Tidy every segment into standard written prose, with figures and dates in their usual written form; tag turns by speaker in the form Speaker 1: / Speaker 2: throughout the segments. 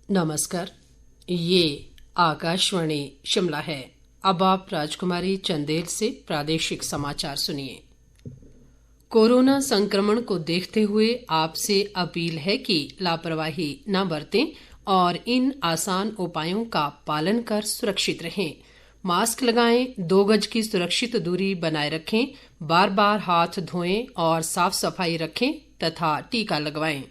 Speaker 1: नमस्कार। ये आकाशवाणी शिमला है। अब आप राजकुमारी चंदेल से प्रादेशिक समाचार सुनिए। कोरोना संक्रमण को देखते हुए आपसे अपील है कि लापरवाही न बरतें और इन आसान उपायों का पालन कर सुरक्षित रहें। मास्क लगाएं, 2 गज की सुरक्षित दूरी बनाए रखें, बार बार हाथ धोएं और साफ सफाई रखें तथा टीका लगवाएं।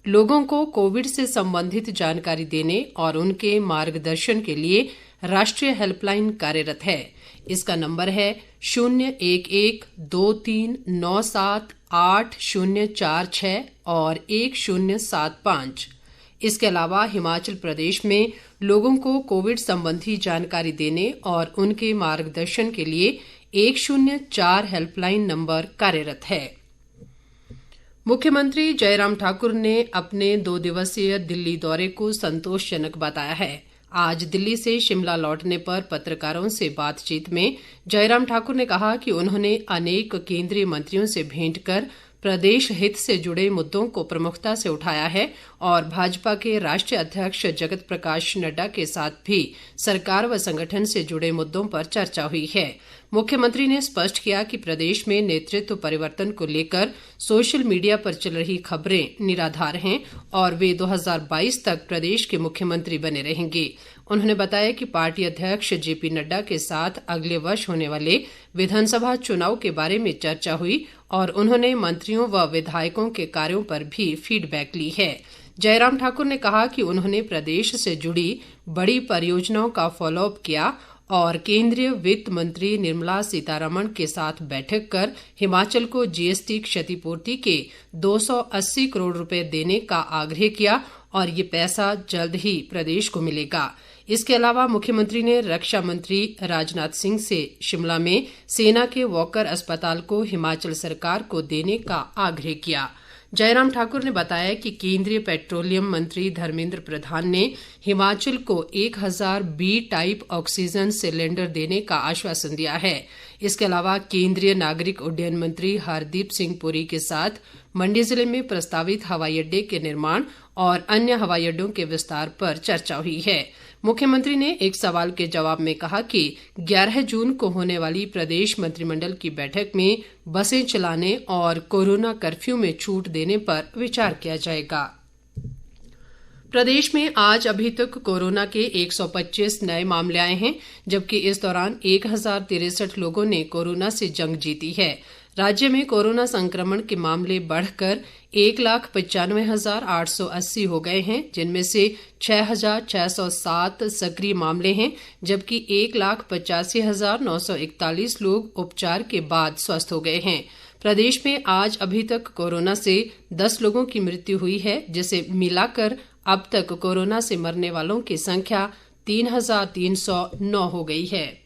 Speaker 1: लोगों को कोविड से संबंधित जानकारी देने और उनके मार्गदर्शन के लिए राष्ट्रीय हेल्पलाइन कार्यरत है। इसका नंबर है 011-2397-8046 और 1075। इसके अलावा हिमाचल प्रदेश में लोगों को कोविड संबंधी जानकारी देने और उनके मार्गदर्शन के लिए 104 हेल्पलाइन नंबर कार्यरत है। मुख्यमंत्री जयराम ठाकुर ने अपने 2 दिवसीय दिल्ली दौरे को संतोषजनक बताया है। आज दिल्ली से शिमला लौटने पर पत्रकारों से बातचीत में जयराम ठाकुर ने कहा कि उन्होंने अनेक केंद्रीय मंत्रियों से भेंट कर प्रदेश हित से जुड़े मुद्दों को प्रमुखता से उठाया है और भाजपा के राष्ट्रीय अध्यक्ष जगत प्रकाश नड्डा के साथ भी सरकार व संगठन से जुड़े मुद्दों पर चर्चा हुई है। मुख्यमंत्री ने स्पष्ट किया कि प्रदेश में नेतृत्व परिवर्तन को लेकर सोशल मीडिया पर चल रही खबरें निराधार हैं और वे 2022 तक प्रदेश के मुख्यमंत्री बने रहेंगे। उन्होंने बताया कि पार्टी अध्यक्ष जेपी नड्डा के साथ अगले वर्ष होने वाले विधानसभा चुनाव के बारे में चर्चा हुई और उन्होंने मंत्रियों व विधायकों के कार्यों पर भी फीडबैक ली है। जयराम ठाकुर ने कहा कि उन्होंने प्रदेश से जुड़ी बड़ी परियोजनाओं का फॉलोअप किया और केंद्रीय वित्त मंत्री निर्मला सीतारमण के साथ बैठक कर हिमाचल को जीएसटी क्षतिपूर्ति के 280 करोड़ रुपए देने का आग्रह किया और ये पैसा जल्द ही प्रदेश को मिलेगा। इसके अलावा मुख्यमंत्री ने रक्षा मंत्री राजनाथ सिंह से शिमला में सेना के वॉकर अस्पताल को हिमाचल सरकार को देने का आग्रह किया। जयराम ठाकुर ने बताया कि केंद्रीय पेट्रोलियम मंत्री धर्मेंद्र प्रधान ने हिमाचल को 1000 बी टाइप ऑक्सीजन सिलेंडर देने का आश्वासन दिया है। इसके अलावा केंद्रीय नागरिक उड्डयन मंत्री हरदीप सिंह पुरी के साथ मंडी जिले में प्रस्तावित हवाई अड्डे के निर्माण और अन्य हवाई अड्डों के विस्तार पर चर्चा हुई है। मुख्यमंत्री ने एक सवाल के जवाब में कहा कि 11 जून को होने वाली प्रदेश मंत्रिमंडल की बैठक में बसें चलाने और कोरोना कर्फ्यू में छूट देने पर विचार किया जाएगा। प्रदेश में आज अभी तक कोरोना के 125 नए मामले आए हैं, जबकि इस दौरान 1063 लोगों ने कोरोना से जंग जीती है। राज्य में कोरोना संक्रमण के मामले बढ़कर 1,95,880 हो गए हैं, जिनमें से 6,607 सक्रिय मामले हैं, जबकि 1,85,941 लोग उपचार के बाद स्वस्थ हो गए हैं। प्रदेश में आज अभी तक कोरोना से 10 लोगों की मृत्यु हुई है, जिसे मिलाकर अब तक कोरोना से मरने वालों की संख्या 3,309 हो गई है।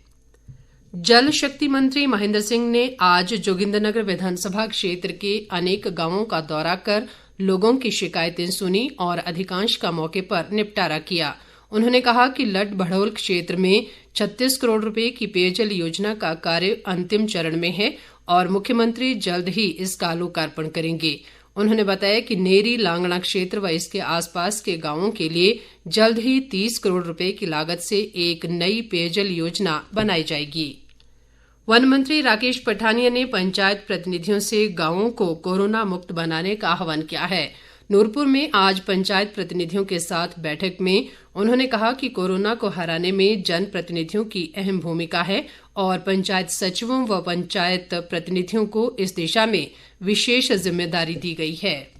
Speaker 1: जल शक्ति मंत्री महेंद्र सिंह ने आज जोगिंद्रनगर विधानसभा क्षेत्र के अनेक गांवों का दौरा कर लोगों की शिकायतें सुनी और अधिकांश का मौके पर निपटारा किया। उन्होंने कहा कि लड भड़ोल क्षेत्र में 36 करोड़ रुपए की पेयजल योजना का कार्य अंतिम चरण में है और मुख्यमंत्री जल्द ही इसका लोकार्पण करेंगे। उन्होंने बताया कि नेरी लांगणा क्षेत्र व इसके आसपास के गांवों के लिए जल्द ही 30 करोड़ रुपए की लागत से एक नई पेयजल योजना बनाई जाएगी। वन मंत्री राकेश पठानिया ने पंचायत प्रतिनिधियों से गांवों को कोरोना मुक्त बनाने का आह्वान किया है। नूरपुर में आज पंचायत प्रतिनिधियों के साथ बैठक में उन्होंने कहा कि कोरोना को हराने में जन प्रतिनिधियों की अहम भूमिका है और पंचायत सचिवों व पंचायत प्रतिनिधियों को इस दिशा में विशेष जिम्मेदारी दी गई है।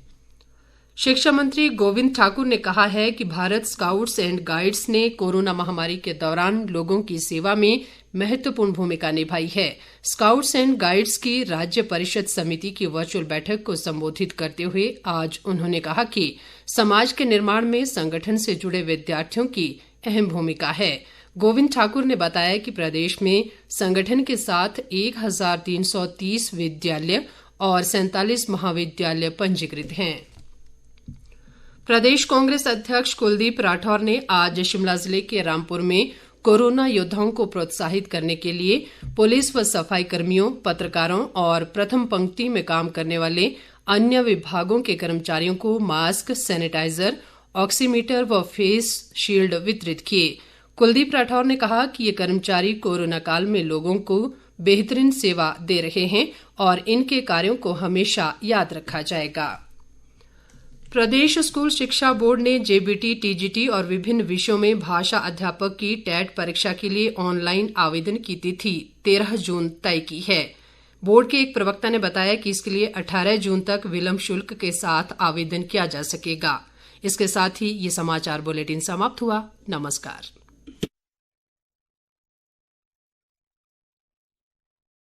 Speaker 1: शिक्षा मंत्री गोविंद ठाकुर ने कहा है कि भारत स्काउट्स एंड गाइड्स ने कोरोना महामारी के दौरान लोगों की सेवा में महत्वपूर्ण भूमिका निभाई है। स्काउट्स एंड गाइड्स की राज्य परिषद समिति की वर्चुअल बैठक को संबोधित करते हुए आज उन्होंने कहा कि समाज के निर्माण में संगठन से जुड़े विद्यार्थियों की अहम भूमिका है। गोविंद ठाकुर ने बताया कि प्रदेश में संगठन के साथ 1330 विद्यालय और 47 महाविद्यालय पंजीकृत हैं। प्रदेश कांग्रेस अध्यक्ष कुलदीप राठौर ने आज शिमला जिले के रामपुर में कोरोना योद्धाओं को प्रोत्साहित करने के लिए पुलिस व सफाई कर्मियों, पत्रकारों और प्रथम पंक्ति में काम करने वाले अन्य विभागों के कर्मचारियों को मास्क, सैनिटाइजर ऑक्सीमीटर व फेस शील्ड वितरित किए। कुलदीप राठौर ने कहा कि ये कर्मचारी कोरोना काल में लोगों को बेहतरीन सेवा दे रहे हैं और इनके कार्यों को हमेशा याद रखा जाएगा। प्रदेश स्कूल शिक्षा बोर्ड ने जेबीटी, टीजीटी और विभिन्न विषयों में भाषा अध्यापक की टेट परीक्षा के लिए ऑनलाइन आवेदन की तिथि 13 जून तय की है। बोर्ड के एक प्रवक्ता ने बताया कि इसके लिए 18 जून तक विलंब शुल्क के साथ आवेदन किया जा सकेगा। इसके साथ ही ये समाचार बुलेटिन समाप्त हुआ। नमस्कार।